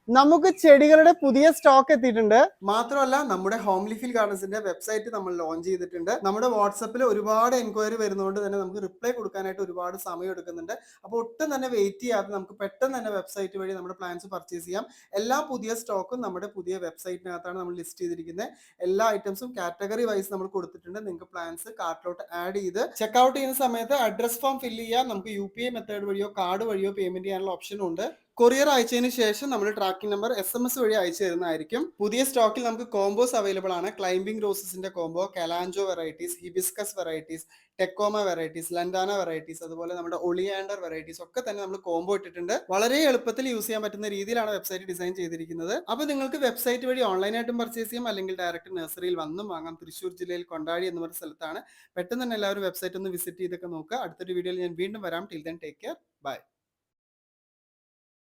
നമുക്ക് ചെടികളുടെ പുതിയ സ്റ്റോക്ക് എത്തിയിട്ടുണ്ട്. മാത്രമല്ല നമ്മുടെ ഹോം ലിഫിൽ ഗാർഡൻസിന്റെ വെബ്സൈറ്റ് നമ്മൾ ലോഞ്ച് ചെയ്തിട്ടുണ്ട്. നമ്മുടെ വാട്സപ്പിൽ ഒരുപാട് എൻക്വയറി വരുന്നതുകൊണ്ട് തന്നെ നമുക്ക് റിപ്ലൈ കൊടുക്കാനായിട്ട് ഒരുപാട് സമയം എടുക്കുന്നുണ്ട്. അപ്പോൾ ഒട്ടും തന്നെ വെയിറ്റ് ചെയ്യാതെ നമുക്ക് പെട്ടെന്ന് തന്നെ വെബ്സൈറ്റ് വഴി നമ്മുടെ പ്ലാന്റ്സ് പർച്ചേസ് ചെയ്യാം. എല്ലാ പുതിയ സ്റ്റോക്കും നമ്മുടെ പുതിയ വെബ്സൈറ്റിനകത്താണ് നമ്മൾ ലിസ്റ്റ് ചെയ്തിരിക്കുന്നത്. എല്ലാ ഐറ്റംസും കാറ്റഗറി വൈസ് നമ്മൾ കൊടുത്തിട്ടുണ്ട്. നിങ്ങൾക്ക് പ്ലാന്റ്സ് കാർട്ടിലോട്ട് ആഡ് ചെയ്ത് ചെക്ക്ഔട്ട് ചെയ്യുന്ന സമയത്ത് അഡ്രസ് ഫോം ഫില്ല് ചെയ്യാം. നമുക്ക് UPI മെത്തേഡ് വഴിയോ കാർഡ് വഴിയോ പേയ്മെന്റ് ചെയ്യാനുള്ള ഓപ്ഷനും ഉണ്ട്. കൊറിയർ അയച്ചതിന് ശേഷം നമ്മൾ ട്രാക്കിംഗ് നമ്പർ SMS വഴി അയച്ചു തരുന്നതായിരിക്കും. പുതിയ സ്റ്റോക്കിൽ നമുക്ക് കോംബോസ് അവൈലബിൾ ആണ്. ക്ലൈംബിംഗ് റോസസിന്റെ combo, kalanchoe varieties, hibiscus varieties, tecoma varieties, lantana varieties, അതുപോലെ നമ്മുടെ ഒളിയാൻഡർ വെറൈറ്റീസ് ഒക്കെ തന്നെ നമ്മൾ കോംബോ ഇട്ടിട്ടുണ്ട്. വളരെ എളുപ്പത്തിൽ യൂസ് ചെയ്യാൻ പറ്റുന്ന രീതിയിലാണ് വെബ്സൈറ്റ് ഡിസൈൻ ചെയ്തിരിക്കുന്നത്. അപ്പോൾ നിങ്ങൾക്ക് വെബ്സൈറ്റ് വഴി ഓൺലൈനായിട്ടും പർച്ചേസ് ചെയ്യാം, അല്ലെങ്കിൽ ഡയറക്റ്റ് നഴ്സറിയിൽ വന്നും വാങ്ങാം. തൃശ്ശൂർ ജില്ലയിൽ കൊണ്ടാടി എന്ന് പറഞ്ഞ സ്ഥലത്താണ്. പെട്ടെന്ന് തന്നെ എല്ലാവരും വെബ്സൈറ്റ് ഒന്ന് വിസിറ്റ് ചെയ്തൊക്കെ നോക്കുക. അടുത്തൊരു വീഡിയോയിൽ ഞാൻ വീണ്ടും വരാം. Till then take care. By.